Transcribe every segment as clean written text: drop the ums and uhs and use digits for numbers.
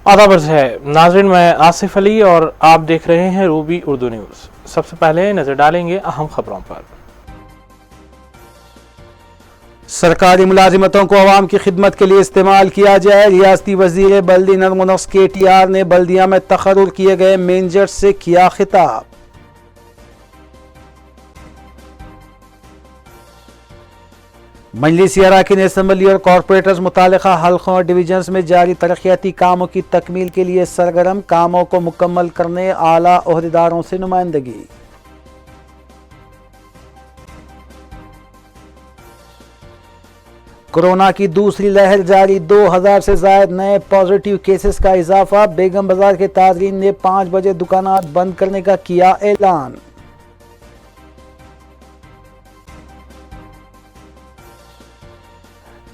आदाब है नाज़रीन, मैं आसिफ अली और आप देख रहे हैं रूबी उर्दू न्यूज़। सबसे पहले नजर डालेंगे अहम खबरों पर। सरकारी मुलाजिमतों को अवाम की खिदमत के लिए इस्तेमाल किया जाए। रियासती वजीर बल्दी नज़्म व नस्क़ KTR ने बल्दिया में तक़र्रुर किए गए मैनेजर से किया खिताब। मजलिसी अरकान असम्बली और कॉरपोरेटर्स मुतालिका हल्कों और डिवीजन्स में जारी तरक्याती कामों की तकमील के लिए सरगर्म, कामों को मुकम्मल करने आला ओहदेदारों से नुमाइंदगी। कोरोना की दूसरी लहर जारी, 2000 से ज्यादा नए पॉजिटिव केसेस का इजाफा। बेगम बाजार के ताजरीन ने 5 बजे दुकानात बंद करने का किया ऐलान।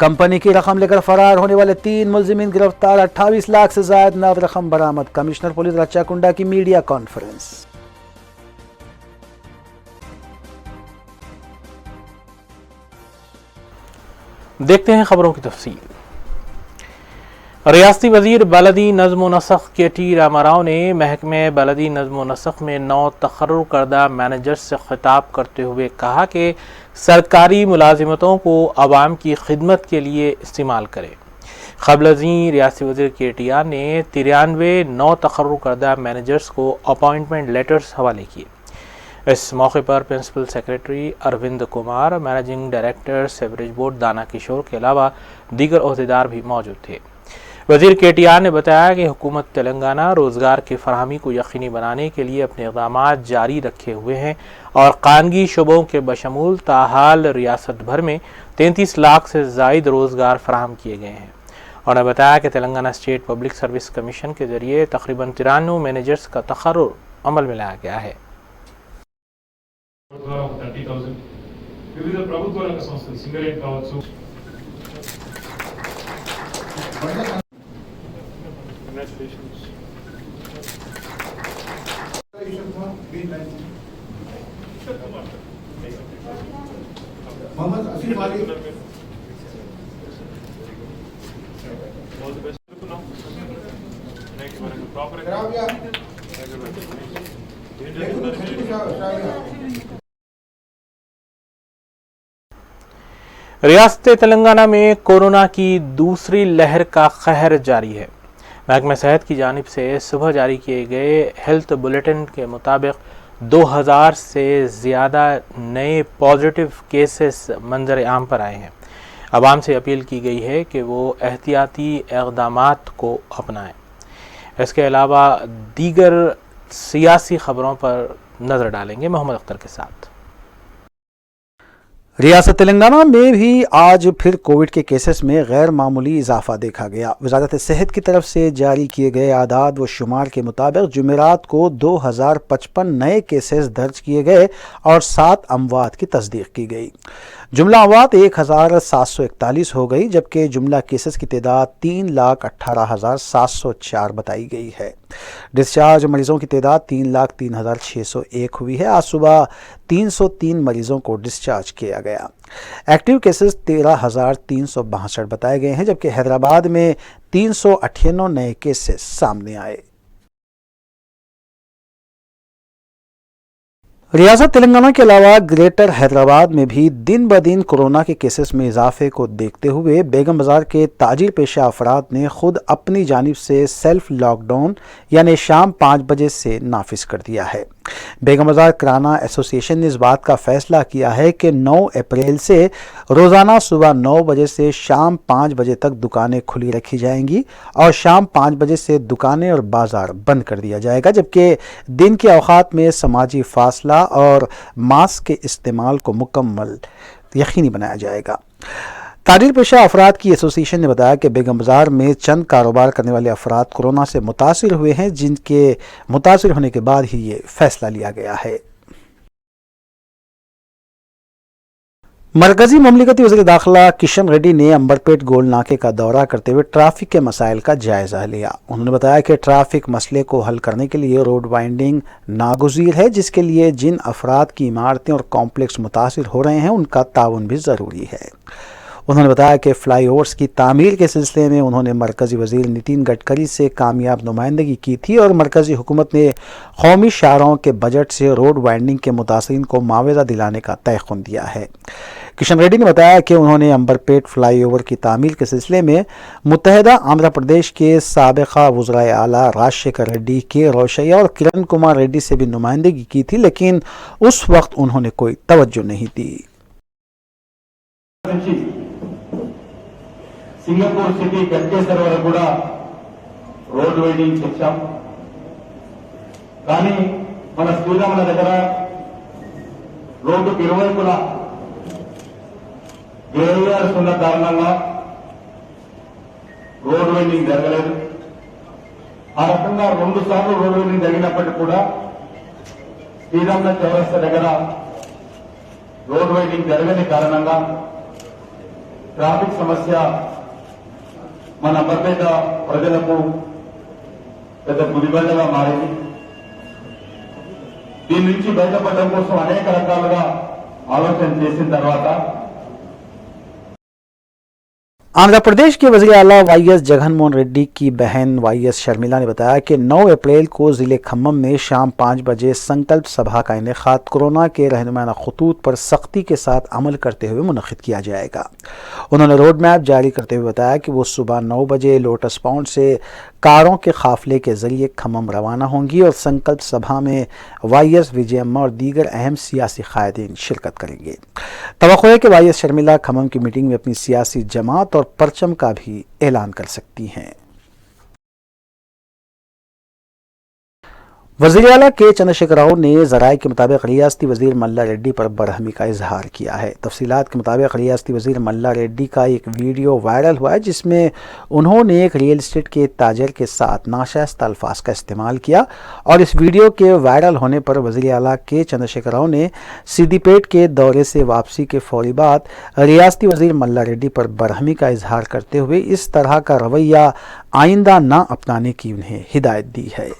कंपनी की रकम लेकर फरार होने वाले 3 मुलजिमीन गिरफ्तार, 28 लाख से ज्यादा नकद रकम बरामद। कमिश्नर पुलिस रच्चाकुंडा की मीडिया कॉन्फ्रेंस। देखते हैं खबरों की तफसील। रियासती वजीर बलदी नज़्म व नस्क़ KT रामाराव ने महकमे बलदी नज़्म व नस्क़ में 9 तक़र्रुर करदा मैनेजर्स से खिताब करते हुए कहा कि सरकारी मुलाजिमतों को अवाम की खिदमत के लिए इस्तेमाल करें। क़ब्ल रियासती वजीर KTR ने 93 9 तक़र्रुर करदा मैनेजर्स को अपॉइंटमेंट लेटर्स हवाले किए। इस मौके पर principal secretary Arvind Kumar, managing director sewerage board Dana Kishore के अलावा दीगर ओहदेदार भी मौजूद थे। वजीर KTR ने बताया कि हुकूमत तेलंगाना रोज़गार की फराहमी को यकीनी बनाने के लिए अपने इक़दामात जारी रखे हुए हैं और कानगी शुबों के बशमूल ताहाल रियासत भर में 33 लाख से ज़ायद रोज़गार फराहम किए गए हैं। उन्होंने बताया कि Telangana state public service commission के जरिए तकरीबन 93 मैनेजर्स का तक़र्रुर अमल में लाया गया है। వివిధ ప్రభుత్వ రంగ సంస్థలు సింగరేట్ కావచ్చు, मोहम्मद आसिफ अली रियासत तेलंगाना में कोरोना की दूसरी लहर का कहर जारी है। महकमा सेहत की जानिब से सुबह जारी किए गए हेल्थ बुलेटिन के मुताबिक 2000 से ज़्यादा नए पॉजिटिव केसेस मंजर आम पर आए हैं। अवाम से अपील की गई है कि वो एहतियाती इक़दामात को अपनाएं। इसके अलावा दीगर सियासी खबरों पर नज़र डालेंगे मोहम्मद अख्तर के साथ। रियासत तेलंगाना में भी आज फिर कोविड के केसेस में गैर मामूली इजाफा देखा गया। वजारत सेहत की तरफ से जारी किए गए आदाद व शुमार के मुताबिक जुमेरात को 2055 नए केसेस दर्ज किए गए और 7 अमवात की तस्दीक की गई। जुमला अमवात 1741 हो गई, जबकि जुमला केसेस की तादाद 3,18,704 बताई गई है। डिस्चार्ज मरीजों की तादाद 3,03,601 हुई है। आज सुबह 303 मरीजों को डिस्चार्ज किया गया। एक्टिव केसेस 13,362 बताए गए हैं, जबकि हैदराबाद में 398 नए केसेस सामने आए। रियासत तेलंगाना के अलावा ग्रेटर हैदराबाद में भी दिन ब दिन कोरोना के केसेस में इजाफे को देखते हुए बेगम बाजार के ताजिर पेशा अफराद ने खुद अपनी जानिब से सेल्फ लॉकडाउन यानी शाम 5 बजे से नाफिज कर दिया है। बेगम बाजार किराना एसोसिएशन ने इस बात का फैसला किया है कि 9 अप्रैल से रोज़ाना सुबह 9 बजे से शाम 5 बजे तक दुकानें खुली रखी जाएंगी और शाम 5 बजे से दुकानें और बाजार बंद कर दिया जाएगा, जबकि दिन के औकात में समाजी फासला और मास्क के इस्तेमाल को मुकम्मल यकीनी बनाया जाएगा। ताजिर पेशा अफराद की एसोसिएशन ने बताया कि बेगम बाजार में चंद कारोबार करने वाले अफराद कोरोना से मुतासिर हुए हैं, जिनके मुतासिर होने के बाद ही ये फैसला लिया गया है। मरकजी ममलिकती वज़ीर दाखिला किशन रेड्डी ने अंबरपेट गोल नाके का दौरा करते हुए ट्रैफिक के मसाइल का जायजा लिया। उन्होंने बताया कि ट्रैफिक मसले को हल करने के लिए रोड वाइंडिंग नागुज़ीर है, जिसके लिए जिन अफराद की इमारतें और कॉम्प्लेक्स मुतासिर हो रहे हैं उनका ताउन भी ज़रूरी है। उन्होंने बताया कि फ्लाईओवर्स की तामीर के सिलसिले में उन्होंने मरकज़ी वज़ीर नितिन गडकरी से कामयाब नुमाइंदगी की थी और मरकज़ी हुकूमत ने कौमी शाहराहों के बजट से रोड वाइंडिंग के मुतासिरीन को मुआवजा दिलाने का तयख़ुन दिया है। किशन रेड्डी ने बताया कि उन्होंने अंबरपेट फ्लाईओवर की तामीर के सिलसिले में मुत्तहिदा आंध्र प्रदेश के साबिक़ा वज़राए आला राजशेखर रेड्डी, के रोशैया और किरण कुमार रेड्डी से भी नुमाइंदगी की थी, लेकिन उस वक्त उन्होंने कोई तवज्जो नहीं दी। సింగపూర్ సిటీ గట్కేసర్ వరకు కూడా రోడ్ వైడింగ్ చేశాం. కానీ మన శ్రీరాముల దగ్గర రోడ్డుకు ఇరువైపులా గ్రేవ్యార్డ్స్ ఉన్న కారణంగా రోడ్ వైడింగ్ జరగలేదు. ఆ రకంగా 2 సార్లు రోడ్ వైడింగ్ జరిగినప్పటికీ కూడా శ్రీరాముల చౌరస్తా దగ్గర రోడ్ వైడింగ్ జరగని కారణంగా ట్రాఫిక్ సమస్య మన అంబర్పేట ప్రజలకు పెద్ద గుదిబండగా మారింది. దీని నుంచి బయటపడడం కోసం అనేక రకాలుగా ఆలోచన చేసిన తర్వాత आंध्र प्रदेश के वज़ीर आला वाईएस जगनमोहन रेड्डी की बहन वाईएस शर्मिला ने बताया कि 9 अप्रैल को ज़िले खम्मम में शाम 5 बजे संकल्प सभा का इनेकाद कोरोना के रहनुमाना खतूत पर सख्ती के साथ अमल करते हुए मुनक़िद किया जाएगा। उन्होंने रोड मैप जारी करते हुए बताया कि वो सुबह 9 बजे लोटस पॉइंट से कारों के काफिले के जरिए खम्मम रवाना होंगी और संकल्प सभा में वाईएस विजयम्मा और दीगर अहम सियासी कायदीन शिरकत करेंगे। तवक्को है कि वाईएस शर्मिला खम्मम की मीटिंग में अपनी सियासी जमात और परचम का भी ऐलान कर सकती हैं। वज़ीर आला के चंद्रशेखर राव ने ज़राए के मुताबिक रियासती वज़ीर मल्ला रेड्डी पर बरहमी का इजहार किया है। तफसीलात के मुताबिक रियासती वज़ीर मल्ला रेड्डी का एक वीडियो वायरल हुआ है जिसमें उन्होंने एक रियल इस्टेट के ताजर के साथ नाशाइस्ता अल्फाज का इस्तेमाल किया और इस वीडियो के वायरल होने पर वज़ीर आला के चंद्रशेखर राव ने सिद्दीपेट के दौरे से वापसी के फौरी बाद रियासती वज़ीर मल्ला रेड्डी पर बरहमी का इजहार करते हुए इस तरह का रवैया आइंदा न अपनाने की उन्हें हिदायत दी है।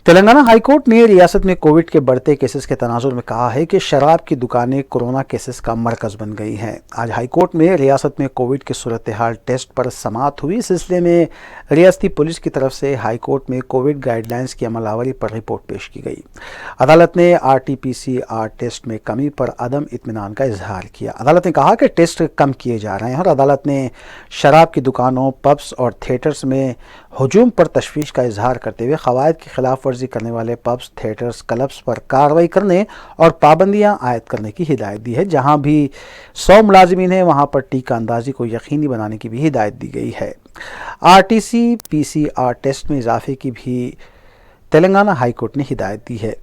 तेलंगाना हाईकोर्ट ने रियासत में कोविड के बढ़ते केसेस के तनाजुर में कहा है कि शराब की दुकानें कोरोना केसेस का मरकज बन गई हैं। आज हाईकोर्ट में रियासत में कोविड की सूरत हाल टेस्ट पर समाअत हुई। इस सिलसिले में रियासती पुलिस की तरफ से हाईकोर्ट में कोविड गाइडलाइंस की अमलावरी पर रिपोर्ट पेश की गई। अदालत ने RT-PCR टेस्ट में कमी पर अदम इत्मीनान का इजहार किया। अदालत ने कहा कि टेस्ट कम किए जा रहे हैं और अदालत ने शराब की दुकानों, पब्स और थिएटर्स में हजूम पर तशवीश का इजहार करते हुए क़वायद की खिलाफ वर्जी करने वाले पब्स, थिएटर्स, क्लब्स पर कार्रवाई करने और पाबंदियां आयद करने की हिदायत दी है। जहां भी 100 मुलाजिमीन हैं वहां पर टीका अंदाजी को यकीनी बनाने की भी हिदायत दी गई है। RT-PCR टेस्ट में इजाफे की भी तेलंगाना हाईकोर्ट ने हिदायत दी है।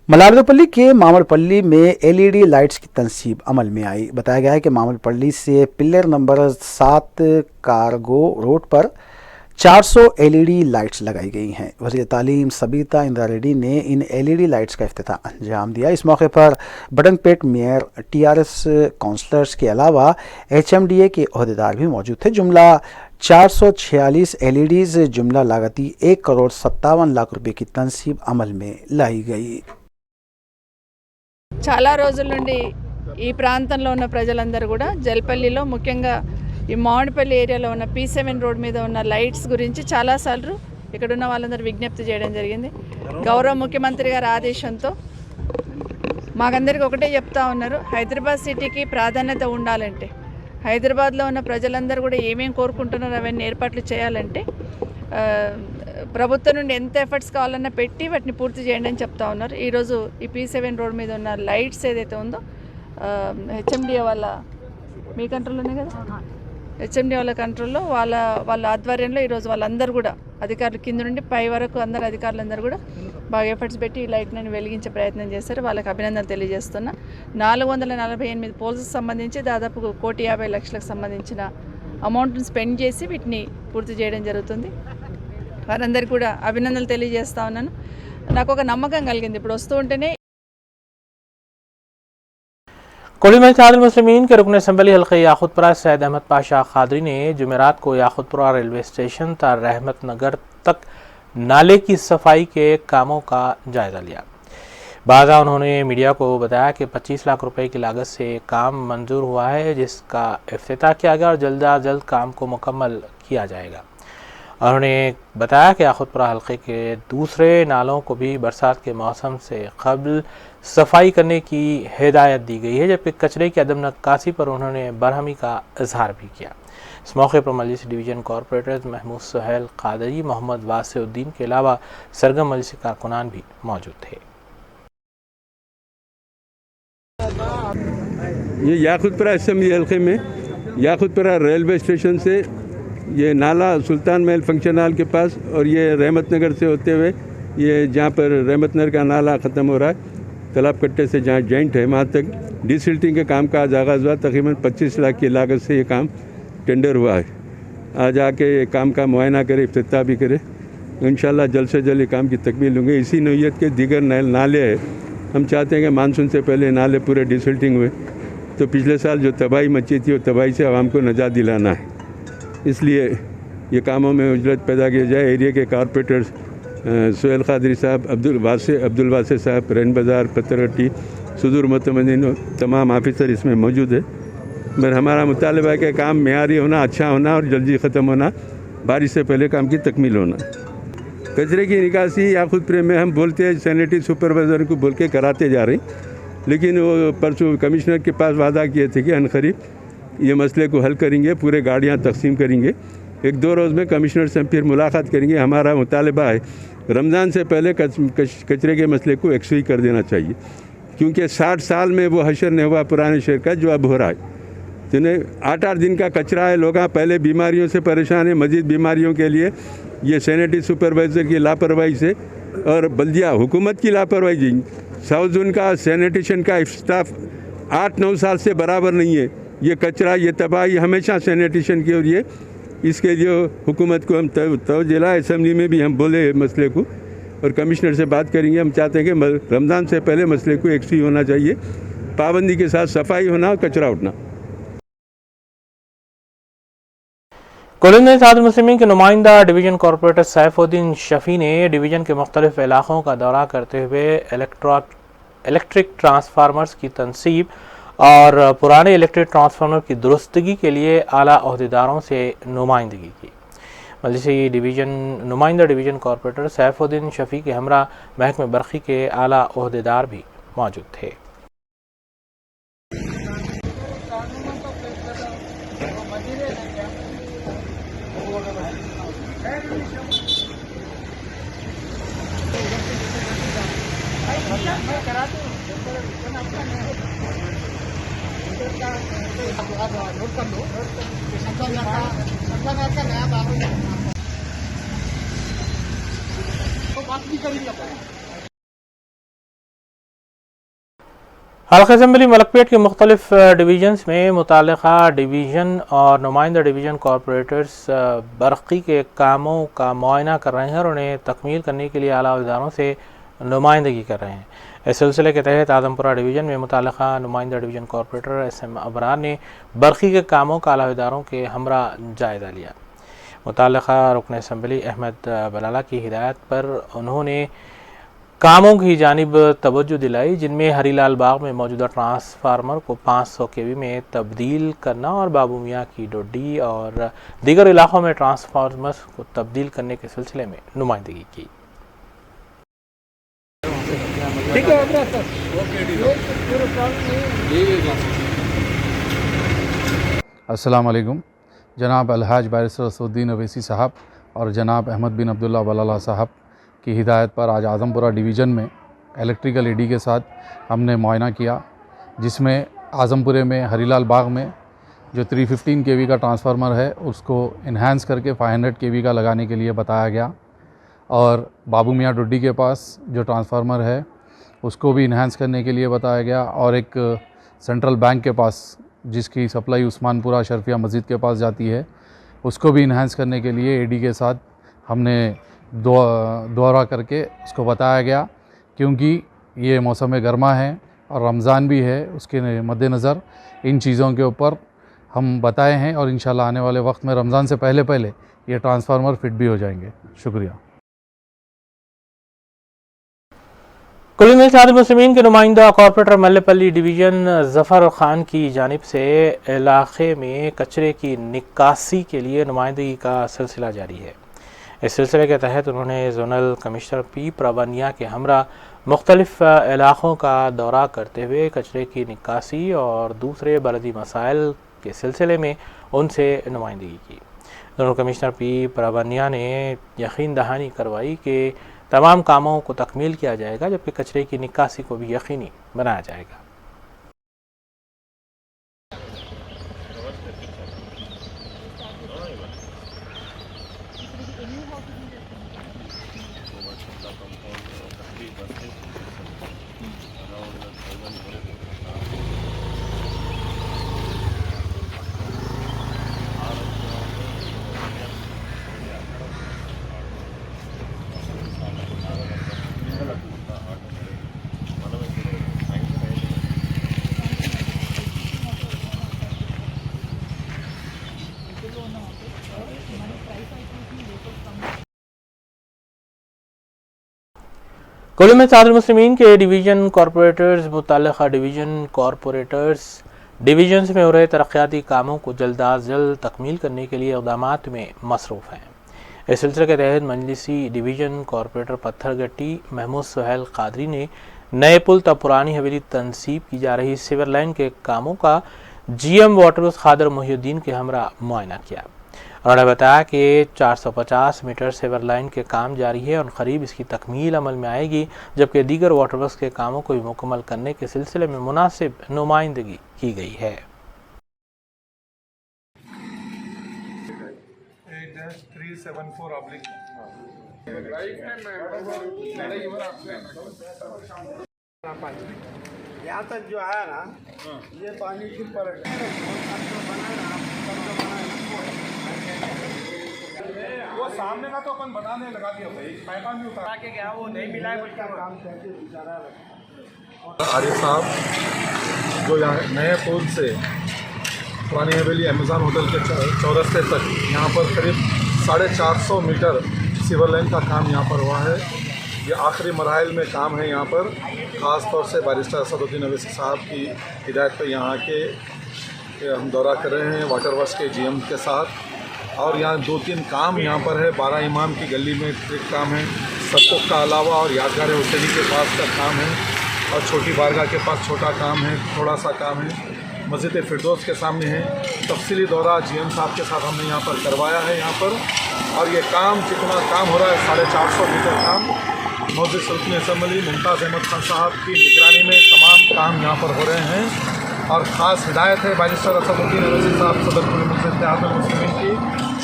मलारदोपल्ली के मामलपल्ली में LED लाइट्स की तनसीब अमल में आई। बताया गया है कि मामलपल्ली से पिलर नंबर 7 कार्गो रोड पर 400 LED लाइट्स लगाई गई हैं। वज़ीर तालीम सबीता इंदिरा रेड्डी ने इन LED लाइट्स का इफ्तिताह अंजाम दिया। इस मौके पर बडनपेट मेयर, TRS काउंसलर्स के अलावा HMDA के अहदेदार भी मौजूद थे। जुमला 446 LEDs जुमला लागती 1,57,00,000 रुपये की तनसीब अमल में लाई गई। చాలా రోజుల నుండి ఈ ప్రాంతంలో ఉన్న ప్రజలందరూ కూడా జల్పల్లిలో ముఖ్యంగా ఈ మామిడిపల్లి ఏరియాలో ఉన్న P7 రోడ్ మీద ఉన్న లైట్స్ గురించి చాలాసార్లు ఇక్కడ ఉన్న వాళ్ళందరూ విజ్ఞప్తి చేయడం జరిగింది. గౌరవ ముఖ్యమంత్రి గారి ఆదేశంతో మాకందరికీ ఒకటే చెప్తా ఉన్నారు, హైదరాబాద్ సిటీకి ప్రాధాన్యత ఉండాలంటే, హైదరాబాద్లో ఉన్న ప్రజలందరూ కూడా ఏమేం కోరుకుంటున్నారో అవన్నీ ఏర్పాట్లు చేయాలంటే ప్రభుత్వం నుండి ఎంత ఎఫర్ట్స్ కావాలన్నా పెట్టి వాటిని పూర్తి చేయండి అని చెప్తా ఉన్నారు. ఈరోజు ఈ P7 రోడ్ మీద ఉన్న లైట్స్ ఏదైతే ఉందో HMDA వాళ్ళ మీ కంట్రోల్లోనే కదా, HMDA వాళ్ళ కంట్రోల్లో వాళ్ళ ఆధ్వర్యంలో ఈరోజు వాళ్ళందరూ కూడా అధికారులు కింద నుండి పై వరకు అందరు అధికారులందరూ కూడా బాగా ఎఫర్ట్స్ పెట్టి ఈ లైట్లను వెలిగించే ప్రయత్నం చేశారు. వాళ్ళకి అభినందనలు తెలియజేస్తున్నా. 448 పోల్స్కి సంబంధించి దాదాపు 1,50,00,000లకు సంబంధించిన అమౌంట్ని స్పెండ్ చేసి వీటిని పూర్తి చేయడం జరుగుతుంది. వారందరికీ కూడా అభినందనలు తెలియజేస్తా ఉన్నాను. నాకు ఒక నమ్మకం కలిగింది ఇప్పుడు వస్తూ ఉంటేనే। कोली में इत्तेहाद मुस्लिमीन के रुकन असम्बली हल्के याखुतपुरा सैयद अहमद पाशा खादरी ने जुमेरात को याखुतपुरा रेलवे स्टेशन ता रहमत नगर तक नाले की सफाई के कामों का जायजा लिया। बाज़ा उन्होंने मीडिया को बताया कि 25 लाख रुपए की लागत से काम मंजूर हुआ है, जिसका इफ्तिताह किया गया और जल्द अज जल्द काम को मुकम्मल किया जाएगा। उन्होंने बताया कि आखुदपुरा हल्के के दूसरे नालों को भी बरसात के मौसम से कबल सफाई करने की हिदायत दी गई है, जबकि कचरे की अदम नक्कासी पर उन्होंने बरहमी का इजहार भी किया। इस मौके पर मजलिस डिवीज़न कॉरपोरेटर्स महमूद सुहेल कादरी, मोहम्मद वासिउद्दीन के अलावा सरगम मजलिसी कारकुनान भी मौजूद थे। ये याकुतपुरा असेंबली हल्के में याकुतपुरा रेलवे स्टेशन से ये नाला सुल्तान महल फंक्शन हॉल के पास और ये रहमत नगर से होते हुए ये जहाँ पर रहमत नगर का नाला ख़त्म हो रहा है, तालाब कट्टे से जहाँ जॉइंट है वहाँ तक डिसिल्टिंग के काम का आज आगाज़ हुआ। तकरीबन 25 लाख की लागत से ये काम टेंडर हुआ है। आज आके ये काम का मुआयना करे, इफ्तिताह भी करे। इंशाल्लाह जल्द से जल्द ये काम की तकमील होंगे। इसी नौइयत के दीगर नाले हैं। हम चाहते हैं कि मानसून से पहले नाले पूरे डिसिल्टिंग हुए, तो पिछले साल जो तबाही मची थी वो तबाही से आवाम को नजात दिलाना है। इसलिए ये कामों में उजरत पैदा किया जाए। एरिया के कारपोरेटर्स सुहेल कादरी साहब, अब्दुल वासे साहब, रैन बाज़ार, पत्थरट्टी, सुदूर मतमदीन, तमाम ऑफिसर इसमें मौजूद है। मगर हमारा मुतालबा है कि काम मेयारी होना, अच्छा होना और जल्दी ख़त्म होना, बारिश से पहले काम की तकमील होना। कचरे की निकासी याकुतपुरे में हम बोलते हैं सैनिटरी सुपरवाइज़र को बोल के कराते जा रहे हैं, लेकिन वो परसों कमिश्नर के पास वादा किए थे कि अनकरीब ये मसले को हल करेंगे, पूरे गाड़ियाँ तकसीम करेंगे। 1-2 रोज़ में कमिश्नर से फिर मुलाकात करेंगे। हमारा मुतालबा है रमज़ान से पहले कचरे के मसले को एक्सवी कर देना चाहिए, क्योंकि 60 साल में वो हशर नहीं हुआ पुराने शहर का जो अब हो रहा है। जिन्हें 8-8 दिन का कचरा है, लोग पहले बीमारियों से परेशान है, मज़ीद बीमारियों के लिए ये सैनिटरी सुपरवाइज़र की लापरवाही से और बल्दिया हुकूमत की लापरवाही जी। साउथ जोन का सैनिटेशन का स्टाफ 8-9 साल से बराबर नहीं है। ये कचरा, ये तबाही हमेशा सैनिटेशन की, और ये इसके लिए हुकूमत को हम जिला असम्बली में भी हम बोले मसले को, और कमिश्नर से बात करेंगे। हम चाहते हैं कि रमज़ान से पहले मसले को एक्सवी होना चाहिए, पाबंदी के साथ सफाई होना और कचरा उठना। कॉलेज में इत्तेहादुल मुस्लिमीन के नुमाइंदा डिवीज़न कॉरपोरेटर सैफुद्दीन शफी ने डिवीज़न के मुख्तलिफ इलाकों का दौरा करते हुए इलेक्ट्रिक ट्रांसफार्मर्स की तनसीब और पुराने इलेक्ट्रिक ट्रांसफार्मर की दुरुस्तगी के लिए आला ओहदेदारों से नुमाइंदगी की। मजलिसी नुमाइंदा डिवीज़न कॉरपोरेटर सैफुद्दीन शफी के हमरा महकमे बरक़ी के आला ओहदेदार भी मौजूद थे। हल्का असेंबली मलकपेट के मुख्तलिफ डिवीज़न्स में मुतालिका डिवीज़न और नुमाइंदा डिवीज़न कॉरपोरेटर्स बरक़ी के कामों का मुआयना कर रहे हैं और उन्हें तकमील करने के लिए आला इदारों से नुमाइंदगी कर रहे हैं। इस सिलसिले के तहत आदमपुरा डिवीज़न में मुतालिका नुमाइंदा डिवीज़न कॉरपोरेटर SM अबरार ने बरक़ी के कामों का आला इदारों के हमरा जायज़ा लिया। मुतालिका रुकन असम्बली अहमद बलाला की हिदायत पर उन्होंने कामों की जानिब तवज्जो दिलाई, जिनमें हरीलाल बाग में मौजूदा ट्रांसफार्मर को 500 kV में तब्दील करना और बाबू मियाँ की डोडी और दीगर इलाकों में ट्रांसफार्मर को तब्दील करने के सिलसिले में नुमाइंदगी की। अस्सलाम वालेकुम। जनाब अलहाज बैरिस्टर असदुद्दीन अवैसी साहब और जनाब अहमद बिन अब्दुल्ला बलाला साहब की हिदायत पर आज आज़मपुरा डिवीज़न में इलेक्ट्रिकल एडी के साथ हमने मुआयना किया, जिसमें आज़मपुरे में हरीलाल बाग में जो 315 kV का ट्रांसफार्मर है उसको इन्हांस करके 500 kV का लगाने के लिए बताया गया, और बाबू मियाँ डुड्डी के पास जो ट्रांसफार्मर है उसको भी इन्हांस करने के लिए बताया गया, और एक सेंट्रल बैंक के पास जिसकी सप्लाई उस्मानपुरा शरफिया मस्जिद के पास जाती है उसको भी इन्हांस करने के लिए एडी के साथ हमने दौरा करके उसको बताया गया, क्योंकि ये मौसम गर्मा है और रमज़ान भी है, उसके मद्देनज़र इन चीज़ों के ऊपर हम बताए हैं और इंशाल्लाह आने वाले वक्त में रमज़ान से पहले ये ट्रांसफार्मर फिट भी हो जाएंगे। शुक्रिया। कुल मिलाकर मुस्लिमीन के नुमाइंदा कॉरपोरेटर मल्लेपल्ली डिवीज़न जफ़र खान की जानिब से इलाके में कचरे की निकासी के लिए नुमाइंदगी का सिलसिला जारी है। इस सिलसिले के तहत उन्होंने जोनल कमिश्नर पी प्रबनिया के हमरा मुख्तलिफ इलाक़ों का दौरा करते हुए कचरे की निकासी और दूसरे बलदी मसाइल के सिलसिले में उनसे नुमाइंदगी की। जोनल कमिश्नर पी प्रबनिया ने यकीन दहानी करवाई कि तमाम कामों को तकमील किया जाएगा, जबकि कचरे की निकासी को भी यकीनी बनाया जाएगा। कुल मिलाकर मुस्लिमीन के डिवीज़न कॉरपोरेटर्स मुतल्लिक़ा डिवीज़न्स में हो रहे तरक्याती कामों को जल्द अज जल्द तकमील करने के लिए इक़दामात में मसरूफ़ हैं। इस सिलसिले के तहत मजलिसी डिवीज़न कॉरपोरेटर पत्थरगट्टी महमूद सुहेल कादरी ने नए पुल तब पुरानी हवेली तनसीब की जा रही सीवर लाइन के कामों का GM वाटरवर्क्स खादर मोहिउद्दीन के हमरा मुआयना किया। उन्होंने बताया कि 450 मीटर सीवर लाइन के काम जारी है और करीब इसकी तकमील अमल में आएगी, जबकि दीगर वाटरवर्क्स के कामों को भी मुकम्मल करने के सिलसिले में मुनासिब नुमाइंदगी की गई है। यहाँ तक जो है ना, ये पानी गिर पड़ेगा। वो सामने का तो अपन बनाने लगा दिया भाई, पाइपा भी उतार के गया, वो नहीं मिला है का काम करके बेचारा। आरिफ साहब जो यहाँ नए पुल से पुरानी हवेली अमेज़न होटल के चौरस्ते तक यहाँ पर करीब 450 मीटर सीवर लाइन का काम यहाँ पर हुआ है। ये आखिरी मराहल में काम है। यहाँ पर ख़ास तौर से बैरिस्टर असदुद्दीन अवैसी साहब की हिदायत पर यहाँ के हम दौरा कर रहे हैं वाटर वर्क्स के GM के साथ। और यहाँ 2-3 काम यहाँ पर है। 12 इमाम की गली में एक काम है, सत्तुक का अलावा और यादगार हुसैनी के पास का काम है, और छोटी बारगाह के पास छोटा काम है, थोड़ा सा काम है। मस्जिद फिरदौस के सामने है। तफसीली दौरा GM साहब के साथ हमने यहाँ पर करवाया है यहाँ पर। और ये काम जितना काम हो रहा है 450 मीटर काम मौजूद सुल्तान असम्बली मुमताज़ अहमद खान साहब की निगरानी में तमाम काम यहाँ पर हो रहे हैं। और ख़ास हिदायत है बैरिस्टर असदुद्दीन अवैसी साहब सदर मजलिस इत्तेहाद मुस्लिमीन की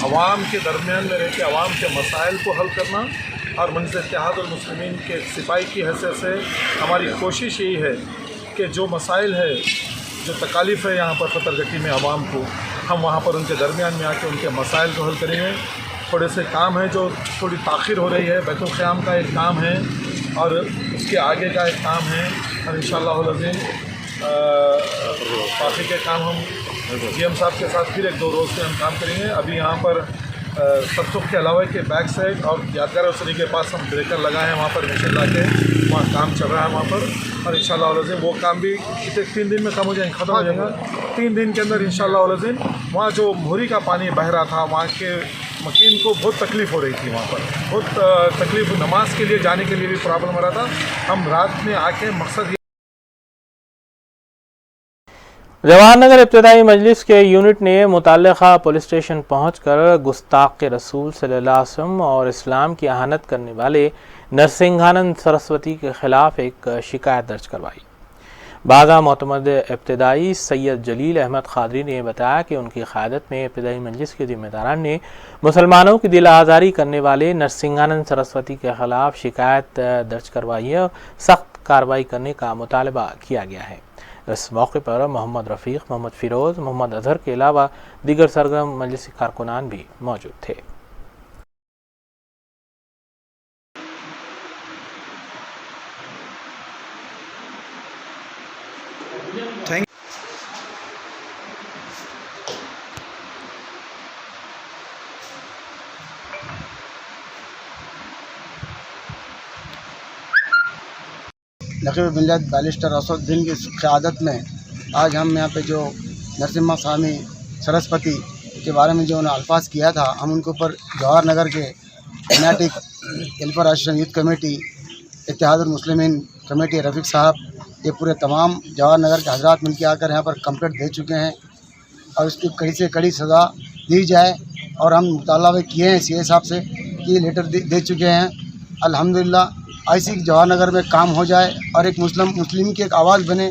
अवाम के दरमियान में रह के अवाम के मसाइल को हल करना। और मजलिस इत्तेहाद मुस्लिमीन के सिपाही की हैसियत से हमारी कोशिश यही है कि जो मसाइल है, जो तकालीफ है यहाँ पर पत्थरगट्टी में अवाम को, हम वहाँ पर उनके दरमियान में आके उनके मसाइल को हल करेंगे। थोड़े से काम है जो थोड़ी ताख़ीर हो रही है, बैतुल क़याम का एक काम है और उसके आगे का एक काम है, और इंशाअल्लाह बाकी के काम हम GM साहब के साथ फिर 1-2 रोज़ से हम काम करेंगे। अभी यहाँ पर सत्तुक के अलावा के बैक साइड और यादगार हुसैनी के पास हम ब्रेकर लगाए हैं, वहाँ पर मशीन ला के वहाँ काम चल रहा है वहाँ पर। और इंशाअल्लाह वो काम भी 3 दिन में खत्म हो जाएंगे, ख़त्म हो जाएगा। 3 दिन के अंदर इंशाअल्लाह वहाँ जो मोहरी का पानी बह रहा था, वहाँ के मकीन को बहुत तकलीफ़ हो रही थी, वहाँ पर बहुत तकलीफ़, नमाज के लिए जाने के लिए भी प्रॉब्लम हो रहा था। हम रात में आके मकसद जवाहरनगर इब्तिदाई मजलिस के यूनिट ने मुतल्लिक़ा पुलिस स्टेशन पहुंचकर गुस्ताख़ रसूल सल्लल्लाहु अलैहि वसल्लम और इस्लाम की अहानत करने वाले नरसिंहानंद सरस्वती के ख़िलाफ़ एक शिकायत दर्ज करवाई। बाज़ा मोतमद इब्तिदाई सैयद जलील अहमद खादरी ने बताया कि उनकी क़यादत में इब्तिदाई मजलिस के ज़िम्मेदारान ने मुसलमानों की दिल आज़ारी करने वाले नरसिंहानंद सरस्वती के ख़िलाफ़ शिकायत दर्ज करवाई है और सख्त कार्रवाई करने का मुतालबा किया गया है। इस मौके पर मोहम्मद रफ़ीक, मोहम्मद फ़िरोज़, मोहम्मद अज़हर के अलावा दीगर सरगर्म मजलिसी कारकुनान भी मौजूद थे। लकीब मिल्लत बैरिस्टर असदुद्दीन की क़यादत में आज हम यहाँ पे जो नरसिम्हा स्वामी सरस्वती के बारे में जो उन्होंने अल्फाज किया था, हम उनके ऊपर जवाहर नगर के fanatic welfare association youth committee, Ittehadul Muslimeen committee, Rafiq sahab, ये पूरे तमाम जवाहर नगर के हजरात मिलकर आकर यहाँ पर कंप्लेंट दे चुके हैं और इसकी कड़ी से कड़ी सज़ा दी जाए। और हम मुताला भी किए हैं सीए साहब से कि लेटर दे चुके हैं। अल्हम्दुलिल्लाह ऐसी जवाहर नगर में काम हो जाए और एक मुस्लिम की एक आवाज़ बने।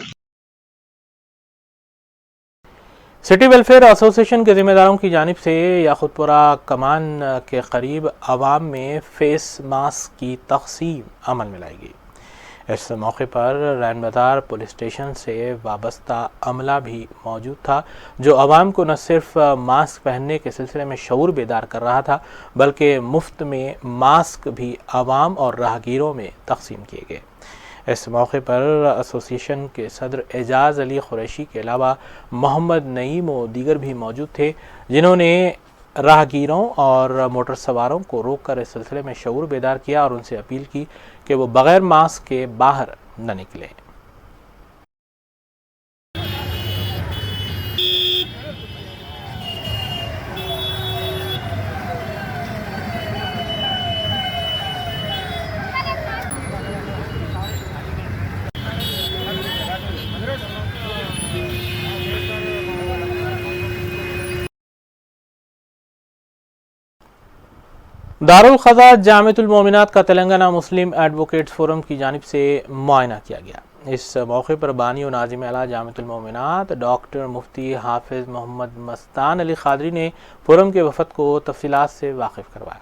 सिटी वेलफेयर एसोसिएशन के ज़िम्मेदारों की जानिब से याकुतपुरा कमान के करीब आवाम में फेस मास्क की तक़सीम अमल में लाएगी। इस मौके पर रैन बाज़ार पुलिस स्टेशन से वाबस्ता अमला भी मौजूद था, जो आवाम को न सिर्फ मास्क पहनने के सिलसिले में शऊर बेदार कर रहा था, बल्कि मुफ्त में मास्क भी आवाम और राहगीरों में तक़सीम किए गए। इस मौके पर एसोसिएशन के सदर एजाज़ अली कुरैशी के अलावा मोहम्मद नईम और दीगर भी मौजूद थे, जिन्होंने राहगीरों और मोटर सवारों को रोककर इस सिलसिले में शऊर बेदार किया और उनसे अपील की कि वो बग़ैर मास्क के बाहर न निकलें। दारुल क़ज़ा जामिअतुल मोमिनात का तेलंगाना मुस्लिम एडवोकेट्स फोरम की जानिब से मुआयना किया गया। इस मौके पर बानी और नाज़िम आला जामिअतुल मोमिनात डॉक्टर मुफ्ती हाफिज़ मोहम्मद मस्तान अली क़ादरी ने फोरम के वफ़द को तफ़सीलात से वाकिफ़ करवाया।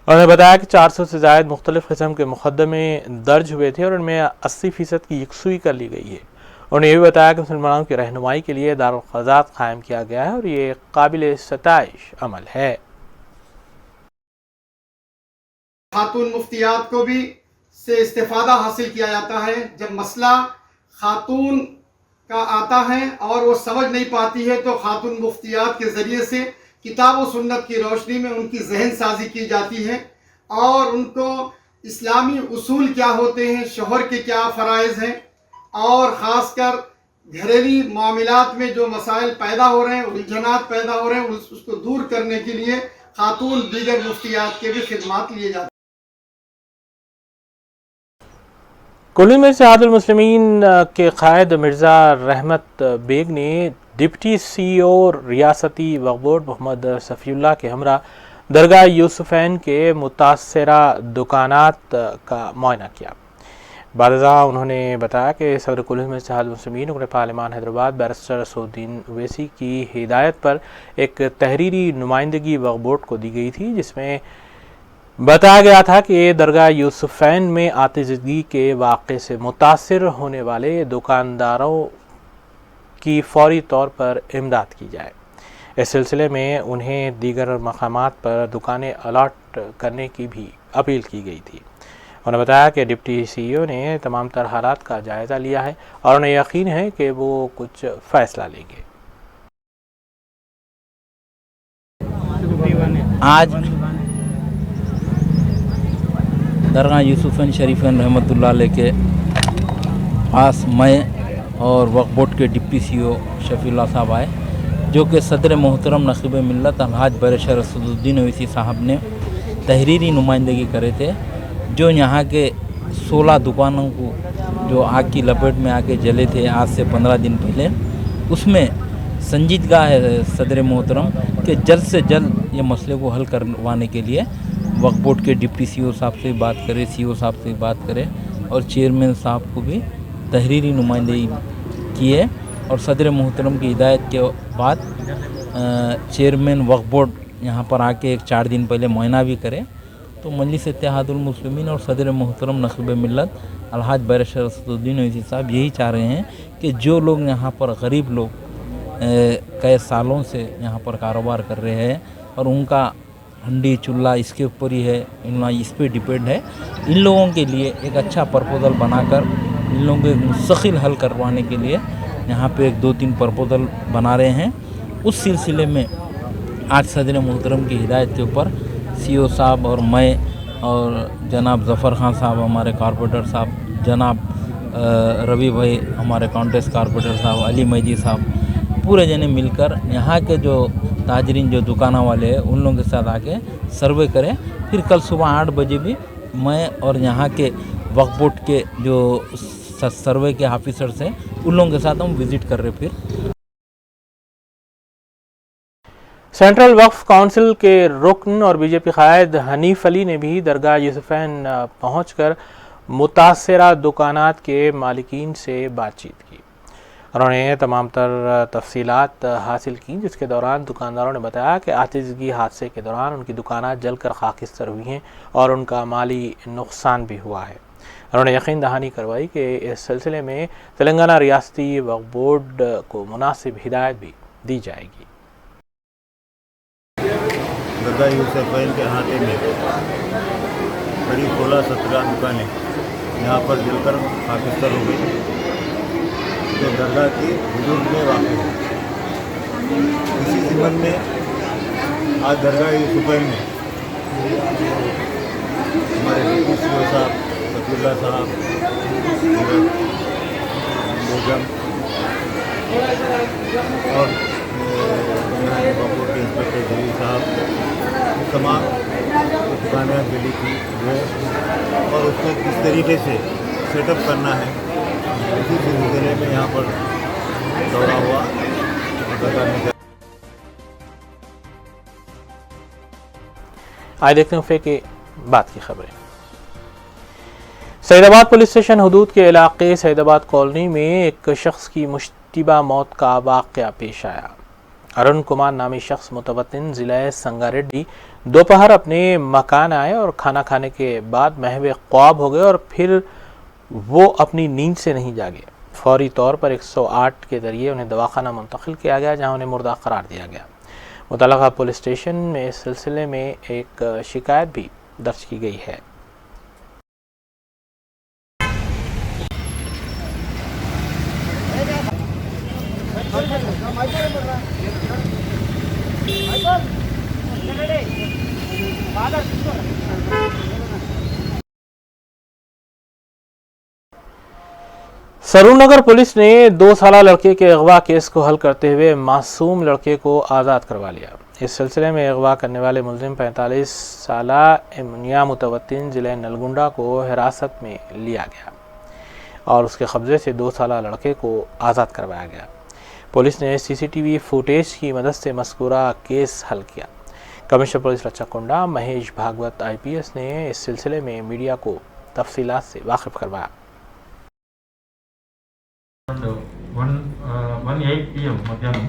उन्होंने बताया कि 400 से ज़ायद मुख्तलिफ़ किस्म के मुक़दमे दर्ज हुए थे और उनमें 80% की यकसुई कर ली गई है। उन्होंने ये भी बताया कि मुसलमानों की रहनुमाई के लिए दारुल क़ज़ात क़ायम किया गया है और ये काबिल सताइश अमल है। खातून मुफ्तियात को भी से इस्तेफादा हासिल किया जाता है। जब मसला खातून का आता है और वो समझ नहीं पाती है तो खातून मुफ्तियात के ज़रिए से किताब व सुन्नत की रोशनी में उनकी जहन साजी की जाती है और उनको इस्लामी उसूल क्या होते हैं, शोहर के क्या फ़राइज़ हैं और ख़ासकर घरेलू मामलात में जो मसाइल पैदा हो रहे हैं, उलझनात पैदा हो रहे हैं, उसको दूर करने के लिए खातून दीगर मुफ्तियात के भी खिदमात लिए जाते हैं। कुल्लू में इत्तेहादुल मुस्लिमीन के कायद मिर्ज़ा रहमत बेग ने डिप्टी CEO रियासती वक्फ बोर्ड मोहम्मद सफ़ीउल्लाह के हमरा दरगाह यूसुफैन के मुतासरा दुकानात का मुआयना किया। बादशाह उन्होंने बताया कि सदर कुल्लू में इत्तेहादुल मुस्लिमीन रुकन पार्लिमान हैदराबाद बैरिस्टर असदुद्दीन ओवैसी की हिदायत पर एक तहरीरी नुमाइंदगी वक्फ बोर्ड को दी गई थी, जिसमें बताया गया था कि दरगाह यूसुफैन में आतिशगी के वाक़े से मुतासिर होने वाले दुकानदारों की फौरी तौर पर इमदाद की जाए। इस सिलसिले में उन्हें दीगर मकामात पर दुकानें अलॉट करने की भी अपील की गई थी। उन्होंने बताया कि डिप्टी CEO ने तमाम तर हालात का जायज़ा लिया है और उन्हें यकीन है कि वो कुछ फ़ैसला लेंगे। आज दरगाह यूसुफैन शरीफैन रहमतुल्लाह अलैह के पास मैं और वक्फ बोर्ड के डिप्टी CEO शफीउल्लाह साहब आए, जो कि सदर मोहतरम नक़ीब मिल्लत अलहाज बैरिस्टर असदुद्दीन ओवैसी साहब ने तहरीरी नुमाइंदगी करे थे, जो यहाँ के 16 दुकानों को जो आग की लपेट में आके जले थे आज से 15 दिन पहले, उसमें संजीदगा है सदर मोहतरम कि जल्द से जल्द ये मसले को हल करवाने के लिए वक्फ बोर्ड के डिप्टी CEO साहब से बात करें, CEO साहब से बात करें और चेयरमैन साहब को भी तहरीरी नुमाइंदगी किए और सदर मोहतरम की हिदायत के बाद चेयरमैन वक्फ बोर्ड यहाँ पर आके 4 दिन पहले मुआयना भी करे। तो मजलिस इत्तेहादुल मुस्लिमीन और सदर मोहतरम नक़ीब मिल्लत अलहाज बैरिस्टर असदुद्दीन ओवैसी साहब यही चाह रहे हैं कि जो लोग यहाँ पर गरीब लोग कई सालों से यहाँ पर कारोबार कर रहे हैं और उनका हंडी चूल्हा इसके ऊपर ही है, इस पर डिपेंड है, इन लोगों के लिए एक अच्छा प्रपोजल बनाकर इन लोगों को मुस्तकिल हल करवाने के लिए यहाँ पे 2-3 प्रपोजल बना रहे हैं। उस सिलसिले में आज सदर मोहतरम की हिदायत के ऊपर CEO साहब और मैं और जनाब ज़फ़र खान साहब, हमारे कॉरपोरेटर साहब, जनाब रवि भाई, हमारे कांटेस्ट कारपोरेटर साहब, अली मैजी साहब, पूरे जने मिलकर यहाँ के जो ताजरीन जो दुकाना वाले हैं उन लोगों के साथ आके सर्वे करें। फिर कल सुबह 8 बजे भी मैं और यहाँ के वक्फ बोर्ड के जो सर्वे के ऑफिसर्स हैं उन लोगों के साथ हम विजिट कर रहे। फिर सेंट्रल वक्फ काउंसिल के रुकन और बीजेपी कायद हनीफ अली ने भी दरगाह यूसुफैन पहुंचकर मुतासरा दुकानात के मालिकीन से बातचीत की। उन्होंने तमाम तर तफसीलात हासिल की, जिसके दौरान दुकानदारों ने बताया कि आतिशगी हादसे के दौरान उनकी दुकानात जलकर खाकिस्तर हुई हैं और उनका माली नुकसान भी हुआ है। उन्होंने यकीन दहानी करवाई कि इस सिलसिले में तेलंगाना रियासती वक्फ बोर्ड को मुनासिब हिदायत भी दी जाएगी। दरगाह यूसुफैन के अहाते में करीब 16-17 दुकानें यहाँ पर जलकर खाकिस्तर हो गई, जो दरगाह की हुदूद में वाक़ है। इसी ज़िम्मन में आज दरगाह यूसुफैन में हमारे DPCO साहब, सफीउल्लाह साहब, बेगम और इंस्पेक्टर जलील साहब, तमाम दुकानें जली थी वो, और उसको किस तरीके से सेटअप करना है उसी सिलसिले में यहाँ पर दौरा हुआ। आइए देखते हैं के बात की खबरें। सैदाबाद पुलिस स्टेशन हदूद के इलाके सैदाबाद कॉलोनी में एक शख्स की मुश्तबा मौत का वाक़या पेश आया। अरुण कुमार नामी शख्स मुतवत्तिन ज़िला संगारेड्डी दोपहर अपने मकान आए और खाना खाने के बाद महवे ख्वाब हो गए और फिर वो अपनी नींद से नहीं जागे। फौरी तौर पर 108 के ज़रिए उन्हें दवाखाना मुंतकिल किया गया, जहां उन्हें मुर्दा करार दिया गया। मुतल्लका पुलिस स्टेशन में इस सिलसिले में एक शिकायत भी दर्ज की गई है। सरूरनगर पुलिस ने 2 साला लड़के के अगवा केस को हल करते हुए मासूम लड़के को आज़ाद करवा लिया। इस सिलसिले में अगवा करने वाले मुलजिम 45 साला इमनिया मुतवत्तिन ज़िला नलगुंडा को हिरासत में लिया गया और उसके कब्ज़े से 2 साला लड़के को आज़ाद करवाया गया। पुलिस ने CCTV फुटेज की मदद से मज़कूरा केस हल किया। Commissioner police Rachakonda Mahesh Bhagwat IPS ने इस सिलसिले में मीडिया को तफसीलात से वाकिफ करवाया। 1:08 PM మధ్యాహ్నం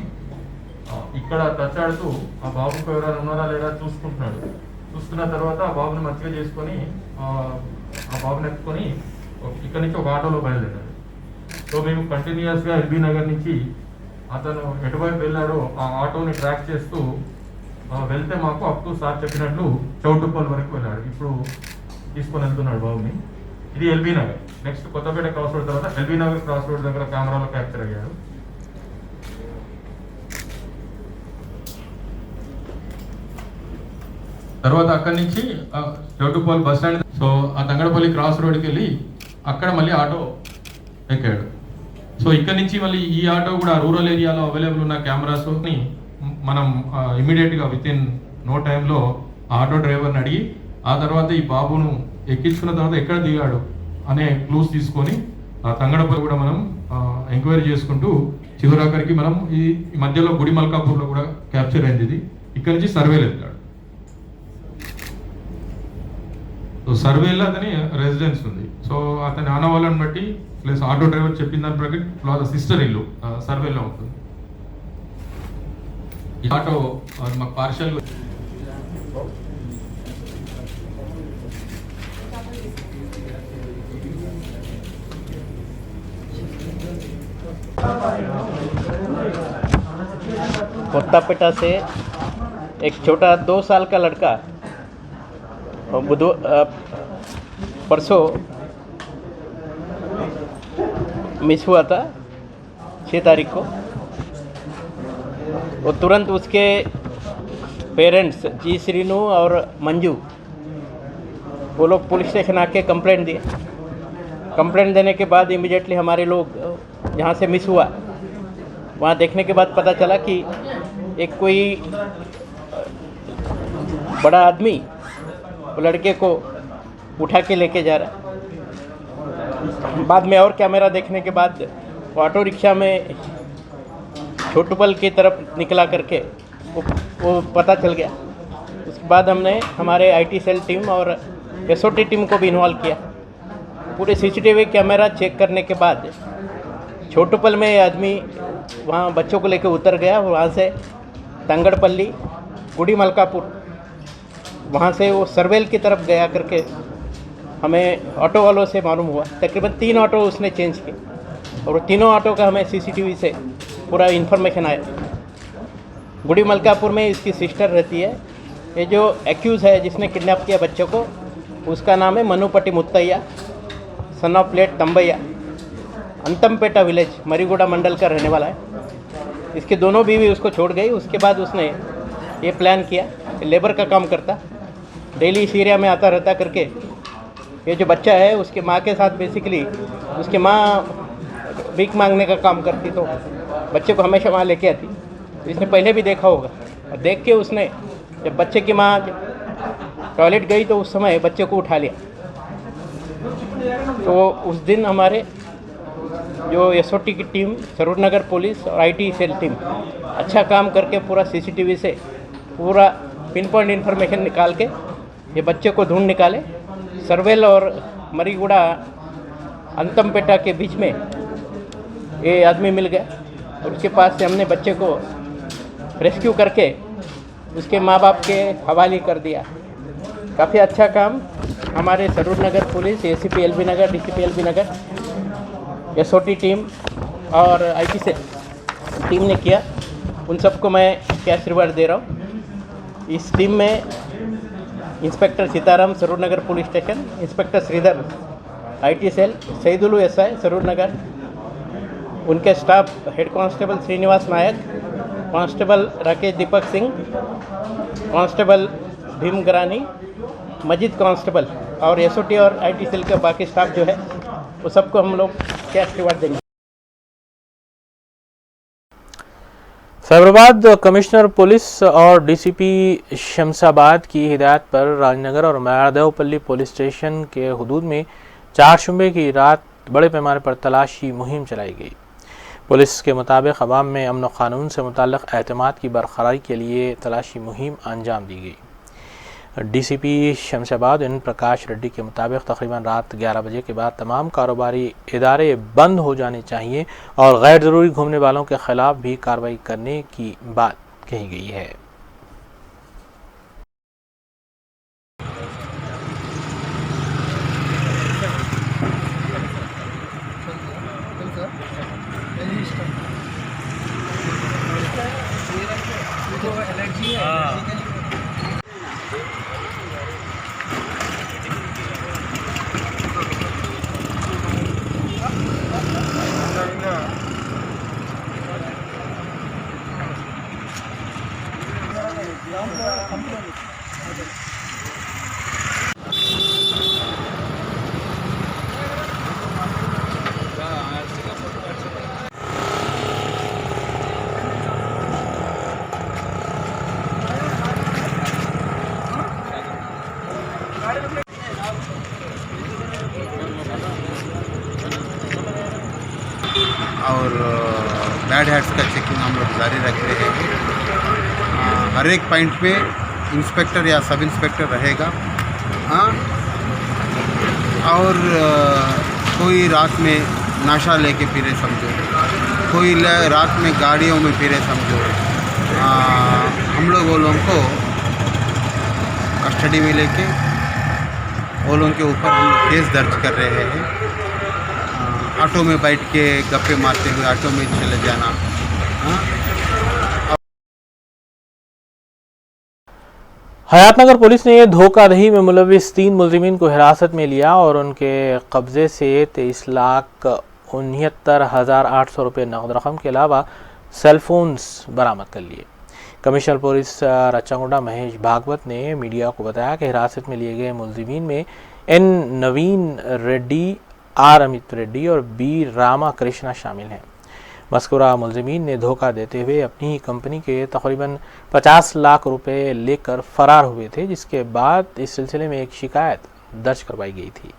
ఇక్కడ తచ్చాడుతూ ఆ బాబుకు ఎవరైనా ఉన్నారా లేదా చూస్తున్న తర్వాత ఆ బాబుని మంచిగా చేసుకొని ఆ బాబుని ఎత్తుకొని ఇక్కడ నుంచి ఒక ఆటోలో బయలుదేరాడు. సో మేము కంటిన్యూస్గా LB నగర్ నుంచి అతను ఎటువైపు వెళ్ళాడో ఆ ఆటోని ట్రాక్ చేస్తూ వెళ్తే మాకు అప్ టు సార్ చెప్పినట్లు చౌటుప్పల్ వరకు వెళ్ళాడు. ఇప్పుడు తీసుకొని వెళ్తున్నాడు బాబుని. ఇది LB Nagar. Next Kothapet cross road తర్వాత LB నగర్ క్రాస్ రోడ్ దగ్గర కెమెరాలో క్యాప్చర్ అయ్యాడు. తర్వాత అక్కడి నుంచి చౌటుప్పల్ బస్ స్టాండ్, సో ఆ తంగడపల్లి క్రాస్ రోడ్కి వెళ్ళి అక్కడ మళ్ళీ ఆటో ఎక్కాడు. సో ఇక్కడ నుంచి మళ్ళీ ఈ ఆటో కూడా రూరల్ ఏరియాలో అవైలబుల్ ఉన్న కెమెరాస్ని మనం ఇమీడియట్గా విత్ ఇన్ నో టైంలో ఆటో డ్రైవర్ని అడిగి ఆ తర్వాత ఈ బాబును ఎక్కించుకున్న తర్వాత ఎక్కడ దిగాడు అనే క్లూస్ తీసుకొని ఆ తంగడపల్లి కూడా మనం ఎంక్వైరీ చేసుకుంటూ చివరాఖరికి మనం ఈ మధ్యలో గుడి మల్కాపూర్లో కూడా క్యాప్చర్ అయింది. ఇది ఇక్కడ నుంచి సర్వేలు వెళ్తాడు. సో సర్వేలో అతని రెసిడెన్స్ ఉంది. సో అతని ఆనవాళ్ళని బట్టి ప్లస్ ఆటో డ్రైవర్ చెప్పిన దాని ప్రకారం సిస్టర్ ఇల్లు సర్వేలో ఉంటుంది. ఈ ఆటో మాకు పార్షల్ कोत्तापेटा से एक छोटा 2 साल का लड़का परसों मिस हुआ था 6 तारीख को। वो तुरंत उसके पेरेंट्स जी श्रीनू और मंजू वो लोग पुलिस स्टेशन आके कंप्लेंट दिए कंप्लेंट देने के बाद इमीडिएटली हमारे लोग जहाँ से मिस हुआ वहाँ देखने के बाद पता चला कि एक कोई बड़ा आदमी वो लड़के को उठा के लेके जा रहा। बाद में और कैमरा देखने के बाद ऑटो रिक्शा में छोटूपल की तरफ निकला करके वो पता चल गया। उसके बाद हमने हमारे आईटी सेल टीम और एसओटी टीम को भी इन्वॉल्व किया। पूरे सीसीटीवी कैमरा चेक करने के बाद छोटूपल में ये आदमी वहाँ बच्चों को लेकर उतर गया। वहाँ से तंगड़पल्ली गुड़ी मलकापुर वहाँ से वो सरवेल की तरफ गया करके हमें ऑटो वालों से मालूम हुआ। तकरीबन 3 ऑटो उसने चेंज किए और वो तीनों ऑटो का हमें सीसीटीवी से पूरा इन्फॉर्मेशन आया। गुड़ी मलकापुर में इसकी सिस्टर रहती है। ये जो एक्यूज़ है जिसने किडनैप किया बच्चों को, उसका नाम है Manupatti Muthaiah, son of plate Thambaiah, Anthampeta village Mariguda mandal का रहने वाला है। इसके दोनों बीवी उसको छोड़ गई। उसके बाद उसने ये प्लान किया, लेबर का काम करता, डेली इस एरिया में आता रहता करके ये जो बच्चा है उसके माँ के साथ बेसिकली उसकी माँ भीख मांगने का काम करती, तो बच्चे को हमेशा वहाँ लेके आती। इसने पहले भी देखा होगा और देख के उसने जब बच्चे की माँ टॉयलेट गई तो उस समय बच्चे को उठा लिया। तो उस दिन हमारे जो एसओटी की टीम, सरूर नगर पुलिस और आईटी सेल टीम अच्छा काम करके पूरा सीसीटीवी से पूरा पिन पॉइंट इन्फॉर्मेशन निकाल के ये बच्चे को ढूंढ निकाले। सरवेल और मरीगुड़ा अंतमपेटा के बीच में ये आदमी मिल गया और उसके पास से हमने बच्चे को रेस्क्यू करके उसके माँ बाप के हवाले कर दिया। काफ़ी अच्छा काम हमारे सरूर नगर पुलिस, एसीपी एलबी नगर, डीसीपी एलबी नगर, एसओटी टीम और आईटी से टीम ने किया। उन सबको मैं कैश रिवार्ड दे रहा हूँ। इस टीम में inspector Sitaram Saroor Nagar police station, inspector Sridhar IT cell, Saidulu SI Saroor Nagar, उनके staff head constable Srinivas Nayak, constable Rakesh Deepak Singh, constable Bheem Garani, Majeed constable और एसओटी और आईटी सेल का बाकी स्टाफ जो है वो सबको हम लोग कैश रिवार्ड देंगे। फैसलाबाद कमिश्नर पुलिस और डीसीपी शमशाबाद की हिदायत पर राजनगर और मैरदेवपल्ली पुलिस स्टेशन के हुदूद में 4 शुबे की रात बड़े पैमाने पर तलाशी मुहिम चलाई गई। पुलिस के मुताबिक अवाम में अमन व क़ानून से मुताल्लिक़ एतमाद की बरकरारी के लिए तलाशी मुहिम अंजाम दी गई। डीसीपी शमशाबाद एन प्रकाश रेड्डी के मुताबिक तकरीबन रात 11 बजे के बाद तमाम कारोबारी इदारे बंद हो जाने चाहिए और गैर ज़रूरी घूमने वालों के खिलाफ भी कार्रवाई करने की बात कही गई है। और बैड हैट्स का चेकिंग हम लोग जारी रख रहे हैं। हर एक पॉइंट पे इंस्पेक्टर या सब इंस्पेक्टर रहेगा। और कोई रात में नशा लेके फिरे समझो, कोई रात में गाड़ियों में फिरे समझो, हम लोग वो लोगों को कस्टडी में लेके वो लोगों के ऊपर हम लोग केस दर्ज कर रहे हैं। ऑटो में बैठ के गप्पे मारते हुए ऑटो में चले जाना। हयातनगर पुलिस ने धोखाधड़ी में मुलविस 3 मुलजिमीन को हिरासत में लिया और उनके कब्जे से 23,69,800 रुपये नकद रकम के अलावा सेलफोन्स बरामद कर लिए। कमिश्नर पुलिस रच्चागुड़ा महेश भागवत ने मीडिया को बताया कि हिरासत में लिए गए मुलजिमीन में एन नवीन रेड्डी, आर अमित रेड्डी और बी रामा कृष्णा शामिल हैं। मज़कूरा मुलज़िमीन ने धोखा देते हुए अपनी ही कंपनी के तकरीबन 50 लाख रुपए लेकर फरार हुए थे, जिसके बाद इस सिलसिले में एक शिकायत दर्ज करवाई गई थी।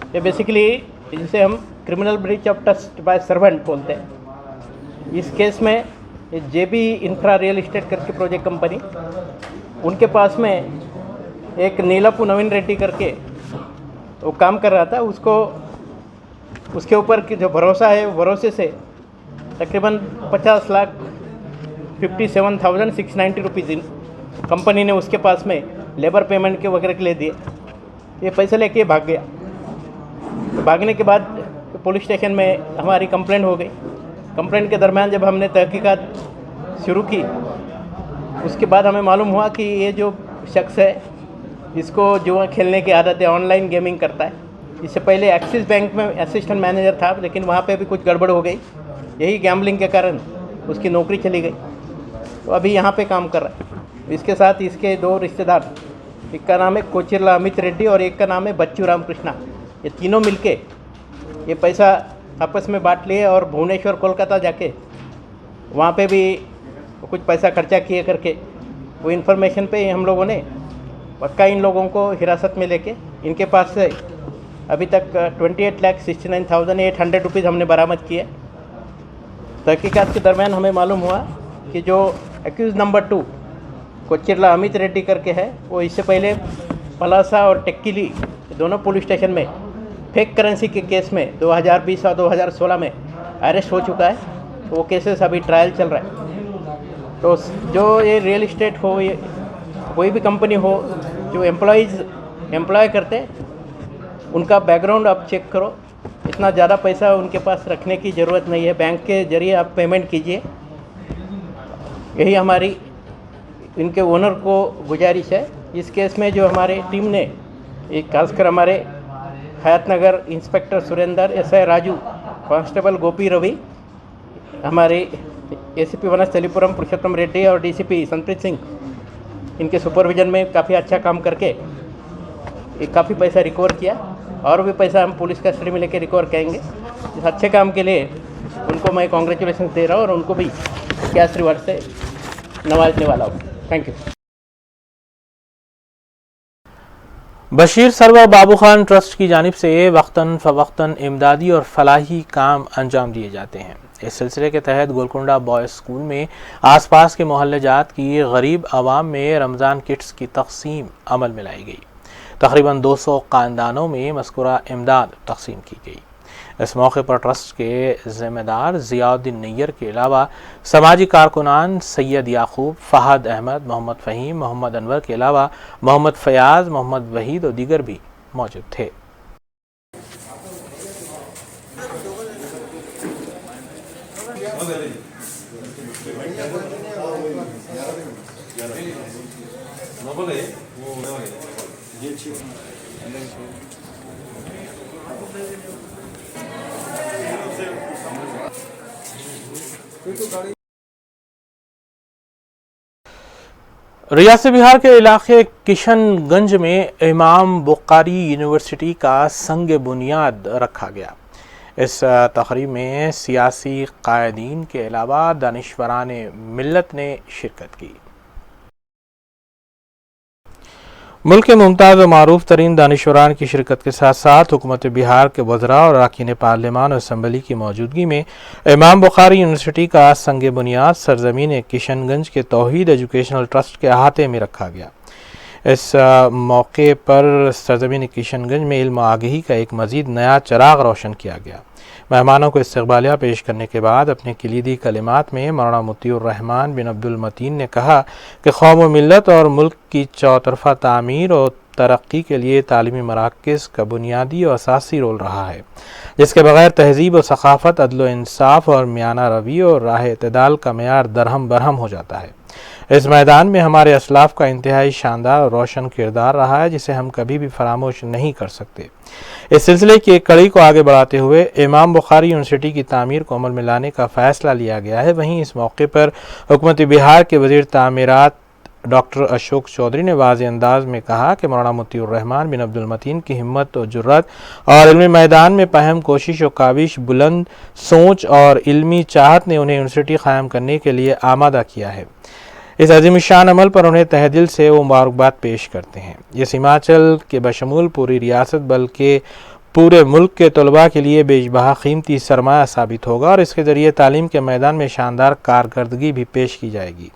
ये बेसिकली जिसे हम criminal breach of trust bye servant बोलते हैं। इस केस में ये जेबी इंफ्रा रियल इस्टेट करके प्रोजेक्ट कंपनी, उनके पास में एक नीलापू नवीन रेड्डी करके वो काम कर रहा था। उसको उसके ऊपर की जो भरोसा है, भरोसे से तकरीबन 50,57,690 रुपीज़ कंपनी ने उसके पास में लेबर पेमेंट के वगैरह के लिए दिए। ये पैसे लेके भाग गया। तो भागने के बाद पुलिस स्टेशन में हमारी कंप्लेंट हो गई। कंप्लेंट के दरमियान जब हमने तहकीकात शुरू की, उसके बाद हमें मालूम हुआ कि ये जो शख्स है, इसको जुआ खेलने की आदत है, ऑनलाइन गेमिंग करता है। इससे पहले एक्सिस बैंक में असिस्टेंट मैनेजर था, लेकिन वहाँ पे भी कुछ गड़बड़ हो गई। यही गैम्बलिंग के कारण उसकी नौकरी चली गई। तो अभी यहाँ पे काम कर रहा है। इसके साथ इसके दो रिश्तेदार, एक का नाम है कोचिरला अमित रेड्डी और एक का नाम है बच्चू राम कृष्णा। ये तीनों मिलके ये पैसा आपस में बांट लिए और भुवनेश्वर कोलकाता जाके वहाँ पे भी कुछ पैसा खर्चा किए करके वो इन्फॉर्मेशन पे हम लोगों ने पक्का इन लोगों को हिरासत में लेके इनके पास से अभी तक 28,69,800 रुपीज़ हमने बरामद किए। तहकीकात के दरमियान हमें मालूम हुआ कि जो एक्यूज़ नंबर 2 कोचिरला अमित रेड्डी करके है, वो इससे पहले पलासा और टेक्किली दोनों पुलिस स्टेशन में फेक करेंसी के केस में 2020 और 2016 में अरेस्ट हो चुका है। तो वो केसेस अभी ट्रायल चल रहा है। तो जो ये रियल इस्टेट हो, ये कोई भी कंपनी हो जो एम्प्लॉय करते, उनका बैकग्राउंड आप चेक करो। इतना ज़्यादा पैसा उनके पास रखने की ज़रूरत नहीं है। बैंक के जरिए आप पेमेंट कीजिए। यही हमारी इनके ओनर को गुजारिश है। इस केस में जो हमारे टीम ने, एक खासकर हमारे Hayathnagar inspector Surender, SI Raju, constable Gopi Ravi, हमारे एसीपी वनस्थलीपुरम पुरुषोत्तम रेड्डी और डीसीपी संप्रीत सिंह, इनके सुपरविजन में काफ़ी अच्छा काम करके काफ़ी पैसा रिकवर किया। और भी पैसा हम पुलिस कस्टडी में लेकर रिकवर करेंगे। इस अच्छे काम के लिए उनको मैं कॉन्ग्रेचुलेशन दे रहा हूँ और उनको भी कैश रिवार्ड से नवाजने वाला हूँ। Thank you. Bashir Sarwar Babu Khan trust की जानिब से वक्तन फ़वक्तन इमदादी और फलाही काम अंजाम दिए जाते हैं। इस सिलसिले के तहत गोलकुंडा बॉयज़ स्कूल में आसपास के मोहल्ले जात की गरीब आवाम में रमज़ान किट्स की तकसीम अमल में लाई गई। तकरीबन 200 ख़ानदानों में मज़कूरा इमदाद तकसीम की गई। इस मौके पर ट्रस्ट के ज़िम्मेदार ज़ियाउद्दीन नैयर के अलावा समाजी कारकुनान सैयद याकूब, फ़हद अहमद, मोहम्मद फ़हीम, मोहम्मद अनवर के अलावा मोहम्मद फ़याज़, मोहम्मद वहीद और दीगर भी मौजूद थे। रियासत बिहार के इलाके किशनगंज में इमाम बुखारी यूनिवर्सिटी का संग बुनियाद रखा गया। इस तकरीब में सियासी कायदीन के अलावा दानिशवरान मिल्लत ने शिरकत की। मुल्क के मुमताज़ और मारूफ तरीन दानिशवरान की शिरकत के साथ साथ हुकूमत बिहार के वज़रा और अरकान पार्लियामान और असम्बली की मौजूदगी में इमाम बुखारी यूनिवर्सिटी का संग बुनियाद सरजमीन किशनगंज के तौहीद एजुकेशनल ट्रस्ट के अहाते में रखा गया। इस मौके पर सरजमीन किशनगंज में इल्म आगही का एक मज़ीद नया चिराग रोशन किया गया। मेहमानों को इस्तक़बालिया पेश करने के बाद अपने कलीदी कलिमात में मौलाना मुतीउर रहमान बिन अब्दुल मतीन ने कहा कि कौम व मिल्लत और मुल्क की चौतरफा तामीर और तरक्की के लिए तालीमी मराकज़ का बुनियादी और असासी रोल रहा है, जिसके बगैर तहजीब और सकाफ़त, अदल व इंसाफ और मियाना रवि और राह इत्तेदाल का मेयार दरहम बरहम हो जाता है। इस मैदान में हमारे असलाफ का इंतहाई शानदार और रोशन किरदार रहा है, जिसे हम कभी भी फरामोश नहीं कर सकते। इस सिलसिले की एक कड़ी को आगे बढ़ाते हुए इमाम बुखारी यूनिवर्सिटी की तामीर को अमल में लाने का फ़ैसला लिया गया है। वहीं इस मौके पर हुकूमत बिहार के वज़ीर तामीरात डॉक्टर अशोक चौधरी ने वाज़े अंदाज में कहा कि मौलाना मोतियुर रहमान बिन अब्दुल मतीन की हिम्मत और जुर्रत और इल्मी मैदान में पहम कोशिश और काविश, बुलंद सोच और इल्मी चाहत ने उन्हें यूनिवर्सिटी क़ायम करने के लिए आमादा किया है। इस अज़ीम-शान अमल पर उन्हें तहे दिल से वो मुबारकबाद पेश करते हैं। ये हिमाचल के बशमूल पूरी रियासत बल्कि पूरे मुल्क के तलबा के लिए बेशबहा कीमती सरमाया साबित होगा और इसके ज़रिए तालीम के मैदान में शानदार कारकर्दगी भी पेश की जाएगी।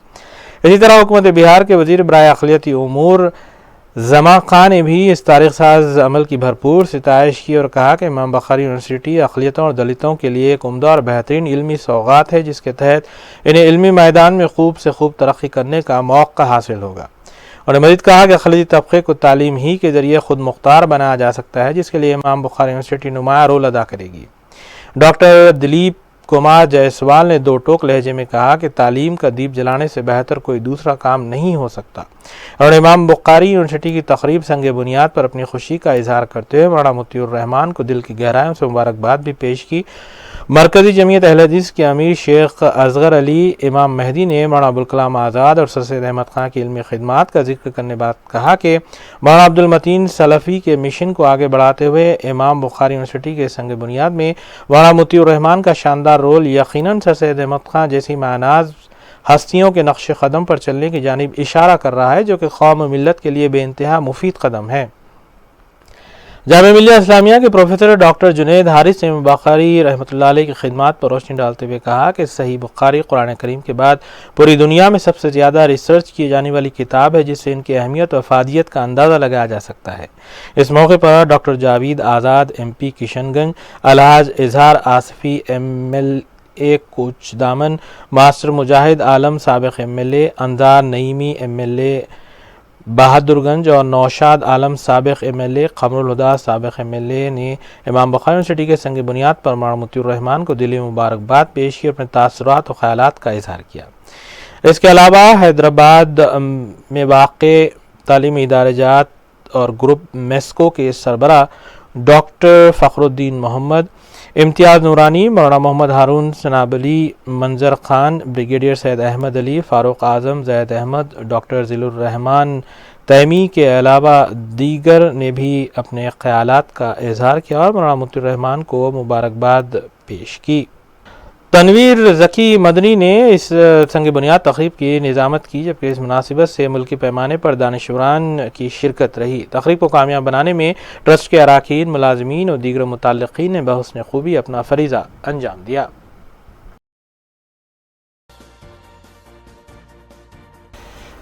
इसी तरह हुकूमत बिहार के वज़ीर बराए अक़लियती उमूर ज़मा खां ने भी इस तारीख़ साज अमल की भरपूर सिताइश की और कहा कि इमाम बुखारी यूनिवर्सिटी अक़लियतों और दलितों के लिए एक उम्दा और बेहतरीन इल्मी सौगात है, जिसके तहत इन्हें इल्मी मैदान में खूब से खूब तरक्की करने का मौका हासिल होगा। उन्होंने मज़ीद कहा कि अक़लियती तबक़े को तालीम ही के ज़रिए ख़ुद मुख्तार बनाया जा सकता है, जिसके लिए इमाम बुखारी यूनिवर्सिटी नुमाया रोल अदा करेगी। डॉक्टर दिलीप कुमार जायसवाल ने दो टोक लहजे में कहा कि तालीम का दीप जलाने से बेहतर कोई दूसरा काम नहीं हो सकता और इमाम बुखारी यूनिवर्सिटी की तकरीब संग बुनियाद पर अपनी खुशी का इजहार करते हुए मौलाना मोतियुर रहमान को दिल की गहराइयों से मुबारकबाद भी पेश की। मरकज़ी जमीयत अहले हदीस के अमीर शेख असगर अली इमाम मेहदी ने मौलाना अबुल कलाम आज़ाद और सर सैयद अहमद खां की इल्मी खिदमात का जिक्र करने बाद कहा कि मौलाना अब्दुल मतीन सलफ़ी के मिशन को आगे बढ़ाते हुए इमाम बुखारी यूनिवर्सिटी के संग बुनियाद में मौलाना मोतियुर रहमान का शानदार रोल यकीनन सर सैयद अहमद खां जैसी मानाज हस्तियों के नक्श कदम पर चलने की जानिब इशारा कर रहा है, जो कि कौम मिल्लत के लिए बेइंतहा मुफीद कदम है। जामिया मिल्लिया इस्लामिया के प्रोफेसर डॉक्टर जुनैद हारिस ने बुखारी रहमतुल्लाह अलैह की खिदमात पर रोशनी डालते हुए कहा कि सही बुखारी कुरान करीम के बाद पूरी दुनिया में सबसे ज़्यादा रिसर्च की जाने वाली किताब है, जिससे इनकी अहमियत और अफादियत का अंदाज़ा लगाया जा सकता है। इस मौके पर डॉक्टर जावेद आज़ाद MP किशनगंज, अलहाज इजहार आसफ़ी MLA कोच दामन, मास्टर मुजाहिद आलम साबिक़ MLA, अंजार नईमी MLA बहादुरगंज और नौशाद आलम साबिक़ MLA, क़मरुल हुदा साबिक़ MLA ने इमाम बुखारी यूनिवर्सिटी के संग बुनियाद पर मौलाना मोतियुर रहमान को दिली मुबारकबाद पेश की और अपने तासुरात और ख़यालात का इजहार किया। इसके अलावा हैदराबाद में वाक़े तालीमी इदारेजात और ग्रुप मेस्को के सरबरा डॉक्टर फ़खरुद्दीन मोहम्मद, इम्तियाज़ नूरानी, मौलाना मोहम्मद हारून सनाबली, मंजर खान, ब्रिगेडियर सैयद अहमद अली, फ़ारूक आज़म, जैद अहमद, डॉक्टर ज़िलुर रहमान तैमी के अलावा दीगर ने भी अपने ख़यालात का इजहार किया और मौलाना मोतियुर रहमान को मुबारकबाद पेश की। तनवीर ज़की मदनी ने इस संग बुनियाद तक़रीब की निज़ामत की, जबकि इस मुनासिबत से मुल्की पैमाने पर दानिशवरान की शिरकत रही। तक़रीब को कामयाब बनाने में ट्रस्ट के अराकीन, मुलाज़मीन और दीगर मुतल्लिक़ीन ने बहुस्न खूबी अपना फ़रीज़ा अंजाम दिया।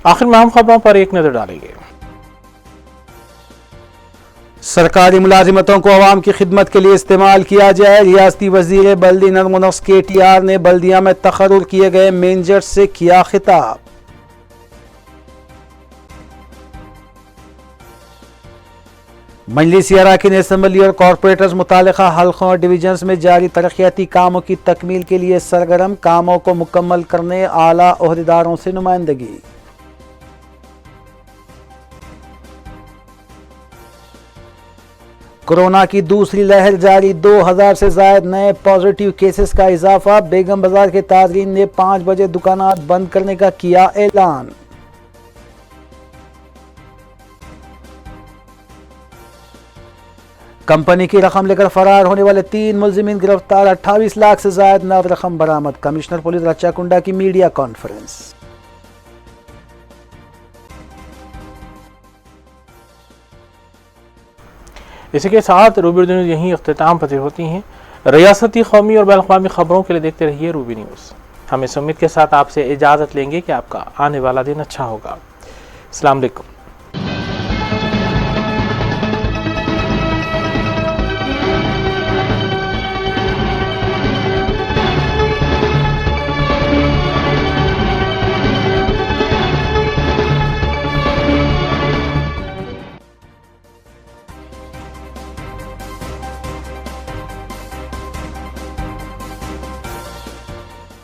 आखिर में हम खबरों पर एक नज़र डालेंगे। सरकारी मुलाजिमतों को अवाम की खिदमत के लिए इस्तेमाल किया जाए। रियासती वज़ीर बल्दी नज़्म व नस्क़ KTR ने बल्दिया में तक़र्रुर किए गए मैनेजर से किया खिताब। मजलिसी अराकीन असम्बली और कॉरपोरेटर्स मुतालिका हल्कों और डिवीजन्स में जारी तरक्याती कामों की तकमील के लिए सरगर्म, कामों को मुकम्मल करने आला ओहदेदारों से नुमाइंदगी। कोरोना की दूसरी लहर जारी, 2000 से ज़ायद नए पॉजिटिव केसेस का इजाफा। बेगम बाजार के ताजरीन ने 5 बजे दुकानात बंद करने का किया ऐलान। कंपनी की रकम लेकर फरार होने वाले 3 मुलजिमीन गिरफ्तार, 28 लाख से ज़ायद नकद रकम बरामद। कमिश्नर पुलिस रच्चाकुंडा की मीडिया कॉन्फ्रेंस। इसी के साथ रूबी न्यूज़ यहीं अख्तिताम पते होती हैं। रियासती, कौमी और बैनुल-अक़वामी खबरों के लिए देखते रहिए रूबी न्यूज़। हम इस उम्मीद के साथ आपसे इजाज़त लेंगे कि आपका आने वाला दिन अच्छा होगा। अस्सलाम वालेकुम।